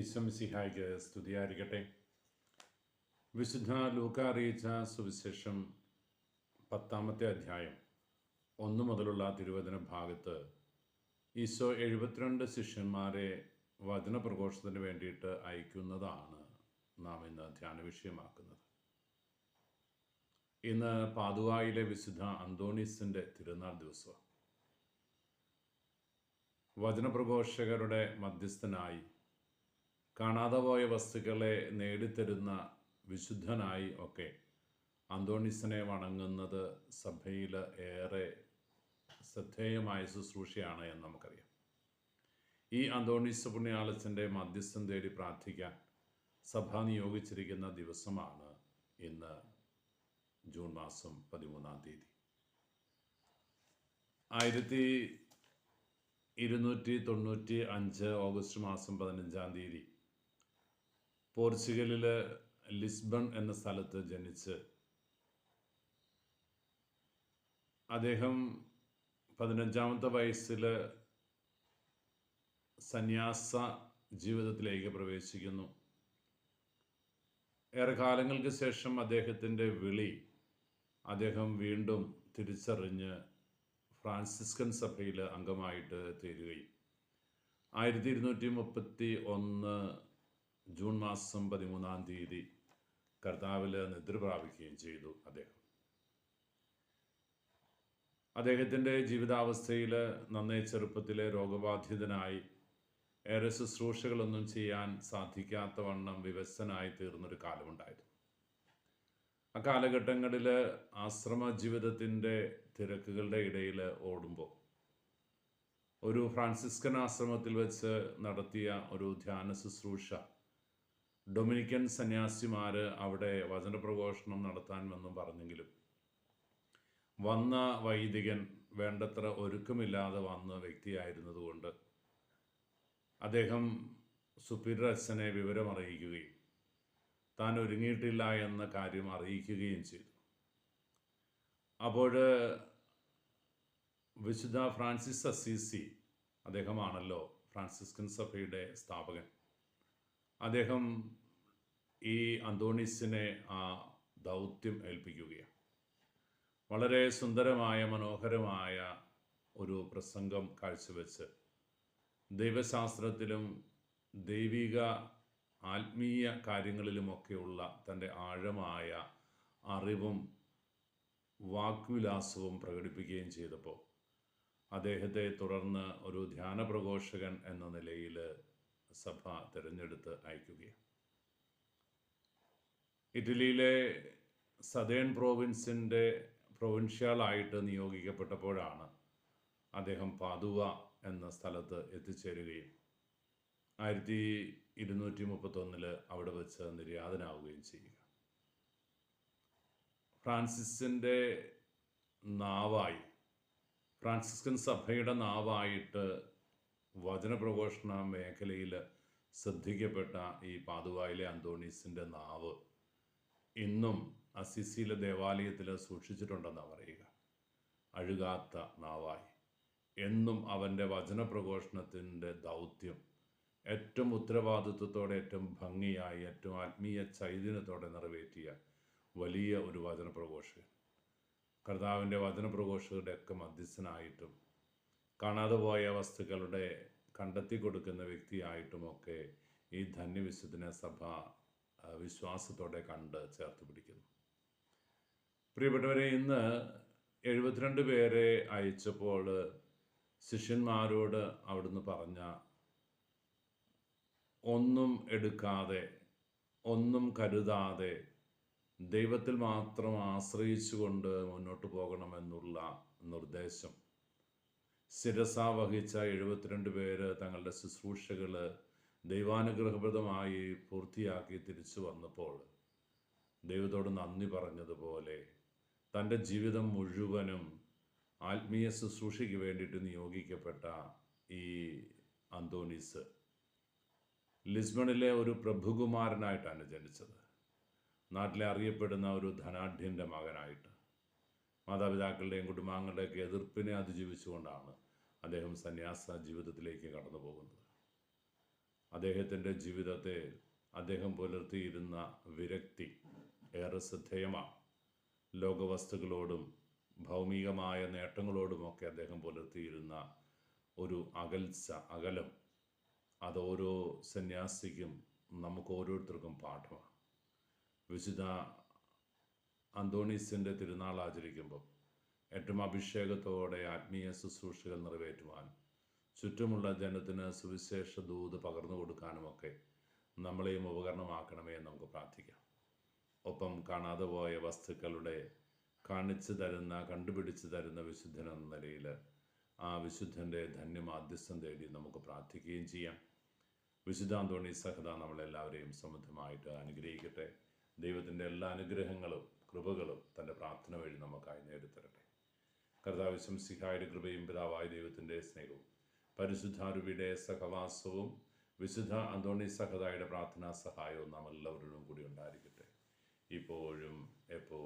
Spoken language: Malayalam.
ഈശ്വമിസിഹായ്ക്ക് സ്തുതിയായിരിക്കട്ടെ. വിശുദ്ധ ലൂക്ക അറിയിച്ച സുവിശേഷം 10-ാമത്തെ അധ്യായം 1 മുതലുള്ള തിരുവചന ഭാഗത്ത് ഈശോ 72 ശിഷ്യന്മാരെ വചനപ്രഘോഷത്തിന് വേണ്ടിയിട്ട് അയക്കുന്നതാണ് നാം ഇന്ന് ധ്യാന വിഷയമാക്കുന്നത്. ഇന്ന് പാതുവായിലെ വിശുദ്ധ അന്തോണീസിൻ്റെ തിരുനാൾ ദിവസം. വചനപ്രഘോഷകരുടെ മധ്യസ്ഥനായി കാണാതെ പോയ വസ്തുക്കളെ നേടിത്തരുന്ന വിശുദ്ധനായി ഒക്കെ അന്തോണീസിനെ വണങ്ങുന്നത് സഭയിൽ ഏറെ ശ്രദ്ധേയമായ ശുശ്രൂഷയാണ് എന്ന് നമുക്കറിയാം. ഈ അന്തോണീസ് പുണ്യാളച്ചൻ്റെ മധ്യസ്ഥം തേടി പ്രാർത്ഥിക്കാൻ സഭ നിയോഗിച്ചിരിക്കുന്ന ദിവസമാണ് ഇന്ന് ജൂൺ മാസം 13-ാം തീയതി. 1295 ഓഗസ്റ്റ് മാസം 15-ാം തീയതി പോർച്ചുഗലിൽ ലിസ്ബൺ എന്ന സ്ഥലത്ത് ജനിച്ച് അദ്ദേഹം 15-ാമത്തെ വയസ്സിൽ സന്യാസ ജീവിതത്തിലേക്ക് പ്രവേശിക്കുന്നു. ഏറെ കാലങ്ങൾക്ക് ശേഷം അദ്ദേഹത്തിൻ്റെ വിളി അദ്ദേഹം വീണ്ടും തിരിച്ചറിഞ്ഞ് ഫ്രാൻസിസ്കൻ സഭയിൽ അംഗമായിട്ട് തീരുകയും 1231 ജൂൺ മാസം 13-ാം തീയതി കർത്താവിൽ നിദ്ര പ്രാപിക്കുകയും ചെയ്തു. അദ്ദേഹത്തിൻ്റെ ജീവിതാവസ്ഥയിൽ നന്നേ ചെറുപ്പത്തിലെ രോഗബാധിതനായി ഏറെ ശുശ്രൂഷകളൊന്നും ചെയ്യാൻ സാധിക്കാത്തവണ്ണം വിവശനായി തീർന്നൊരു കാലമുണ്ടായിരുന്നു. ആ കാലഘട്ടങ്ങളിൽ ആശ്രമ ജീവിതത്തിൻ്റെ തിരക്കുകളുടെ ഇടയിൽ ഓടുമ്പോൾ ഒരു ഫ്രാൻസിസ്കൻ ആശ്രമത്തിൽ വെച്ച് നടത്തിയ ഒരു ധ്യാന ശുശ്രൂഷ ഡൊമിനിക്കൻ സന്യാസിമാർ അവിടെ വചനപ്രഘോഷണം നടത്താൻ വന്നും പറഞ്ഞെങ്കിലും വന്ന വൈദികൻ വേണ്ടത്ര ഒരുക്കമില്ലാതെ വന്ന വ്യക്തിയായിരുന്നതുകൊണ്ട് അദ്ദേഹം സുപ്പീരിയർ അച്ഛനെ വിവരമറിയിക്കുകയും താൻ ഒരുങ്ങിയിട്ടില്ല എന്ന കാര്യം അറിയിക്കുകയും ചെയ്തു. അപ്പോൾ വിശുദ്ധ ഫ്രാൻസിസ് അസീസി, അദ്ദേഹമാണല്ലോ ഫ്രാൻസിസ്കൻ സഭയുടെ സ്ഥാപകൻ, അദ്ദേഹം ഈ അന്തോണീസിനെ ആ ദൗത്യം ഏൽപ്പിക്കുകയാണ്. വളരെ സുന്ദരമായ മനോഹരമായ ഒരു പ്രസംഗം കാഴ്ചവെച്ച് ദൈവശാസ്ത്രത്തിലും ദൈവിക ആത്മീയ കാര്യങ്ങളിലുമൊക്കെയുള്ള തൻ്റെ ആഴമായ അറിവും വാക്വിലാസവും പ്രകടിപ്പിക്കുകയും ചെയ്തപ്പോൾ അദ്ദേഹത്തെ തുടർന്ന് ഒരു ധ്യാന പ്രഘോഷകൻ എന്ന നിലയിൽ സഭ തിരഞ്ഞെടുത്ത് അയക്കുകയാണ്. ഇറ്റലിയിലെ സദേൺ പ്രോവിൻസിൻ്റെ പ്രൊവിൻഷ്യലായിട്ട് നിയോഗിക്കപ്പെട്ടപ്പോഴാണ് അദ്ദേഹം പാതുവ എന്ന സ്ഥലത്ത് എത്തിച്ചേരുകയും 1231 അവിടെ വെച്ച് നിര്യാതനാവുകയും ചെയ്യുക. ഫ്രാൻസിസിൻ്റെ നാവായി, ഫ്രാൻസിസ്കൻ സഭയുടെ നാവായിട്ട് വചനപ്രഘോഷണ മേഖലയിൽ ശ്രദ്ധിക്കപ്പെട്ട ഈ പാതുവായിലെ അന്തോണീസിൻ്റെ നാവ് ഇന്നും അസിസിയിലെ ദേവാലയത്തിൽ സൂക്ഷിച്ചിട്ടുണ്ടെന്നാണ് പറയുക. അഴുകാത്ത നാവായി എന്നും അവൻ്റെ വചനപ്രഘോഷണത്തിൻ്റെ ദൗത്യം ഏറ്റവും ഉത്തരവാദിത്വത്തോടെ, ഏറ്റവും ഭംഗിയായി, ഏറ്റവും ആത്മീയ ചൈതന്യത്തോടെ നിറവേറ്റിയ വലിയ ഒരു വചനപ്രഘോഷകൻ, കർത്താവിൻ്റെ വചനപ്രഘോഷകരുടെയൊക്കെ മധ്യസ്ഥനായിട്ടും കാണാതെ പോയ വസ്തുക്കളുടെ കണ്ടെത്തി കൊടുക്കുന്ന വ്യക്തിയായിട്ടുമൊക്കെ ഈ ധന്യവിശുദ്ധനെ സഭ വിശ്വാസത്തോടെ കണ്ട് ചേർത്ത് പിടിക്കുന്നു. പ്രിയപ്പെട്ടവരെ, ഇന്ന് 72 പേരെ അയച്ചപ്പോൾ ശിഷ്യന്മാരോട് അവിടുന്ന് പറഞ്ഞ ഒന്നും എടുക്കാതെ, ഒന്നും കരുതാതെ ദൈവത്തിൽ മാത്രം ആശ്രയിച്ചുകൊണ്ട് മുന്നോട്ട് പോകണമെന്നുള്ള നിർദ്ദേശം ശിരസാ വഹിച്ച 72 പേര് തങ്ങളുടെ ശുശ്രൂഷകൾ ദൈവാനുഗ്രഹപ്രദമായി പൂർത്തിയാക്കി തിരിച്ചു വന്നപ്പോൾ ദൈവത്തോട് നന്ദി പറഞ്ഞതുപോലെ തൻ്റെ ജീവിതം മുഴുവനും ആത്മീയ ശുശ്രൂഷയ്ക്ക് വേണ്ടിയിട്ട് നിയോഗിക്കപ്പെട്ട ഈ അന്തോണീസ് ലിസ്ബണിലെ ഒരു പ്രഭുകുമാരനായിട്ടാണ് ജനിച്ചത്. നാട്ടിലെ അറിയപ്പെടുന്ന ഒരു ധനാഢ്യൻ്റെ മകനായിട്ട് മാതാപിതാക്കളുടെയും കുടുംബാംഗങ്ങളുടെയൊക്കെ എതിർപ്പിനെ അതിജീവിച്ചുകൊണ്ടാണ് അദ്ദേഹം സന്യാസ ജീവിതത്തിലേക്ക് കടന്നു പോകുന്നത്. അദ്ദേഹത്തിൻ്റെ ജീവിതത്തെ അദ്ദേഹം പുലർത്തിയിരുന്ന വിരക്തി ഏറെ ശ്രദ്ധേയമാണ്. ലോകവസ്തുക്കളോടും ഭൗമികമായ നേട്ടങ്ങളോടുമൊക്കെ അദ്ദേഹം പുലർത്തിയിരുന്ന ഒരു അകലം അത് ഓരോ സന്യാസിക്കും നമുക്ക് ഓരോരുത്തർക്കും പാഠമാണ്. വിശുദ്ധ അന്തോണീസിൻ്റെ തിരുനാൾ ആചരിക്കുമ്പോൾ ഏറ്റവും അഭിഷേകത്തോടെ ആത്മീയ ശുശ്രൂഷകൾ നിറവേറ്റുവാനും ചുറ്റുമുള്ള ജനത്തിന് സുവിശേഷ ദൂത് പകർന്നു കൊടുക്കാനുമൊക്കെ നമ്മളെയും ഉപകരണമാക്കണമേ എന്ന് നമുക്ക് പ്രാർത്ഥിക്കാം. ഒപ്പം കാണാതെ പോയ വസ്തുക്കളുടെ കണ്ടുപിടിച്ച് തരുന്ന വിശുദ്ധൻ എന്ന നിലയിൽ ആ വിശുദ്ധൻ്റെ ധന്യമാധ്യസ്ഥം തേടി നമുക്ക് പ്രാർത്ഥിക്കുകയും ചെയ്യാം. വിശുദ്ധ അന്തോണീസ് സഹദ നമ്മളെല്ലാവരെയും സമൃദ്ധമായിട്ട് അനുഗ്രഹിക്കട്ടെ. ദൈവത്തിൻ്റെ എല്ലാ അനുഗ്രഹങ്ങളും കൃപകളും തൻ്റെ പ്രാർത്ഥന വഴി നമുക്കായി നേടിത്തരട്ടെ. കർത്താവ് ശംസിഹായുടെ കൃപയും പിതാവായ ദൈവത്തിൻ്റെ സ്നേഹവും പരിശുദ്ധാരൂപിയുടെ സഹവാസവും വിശുദ്ധ അന്തോണീസ് സഹദായുടെ പ്രാർത്ഥനാ സഹായവും നാം എല്ലാവരോടും കൂടി ഉണ്ടായിരിക്കട്ടെ, ഇപ്പോഴും എപ്പോഴും.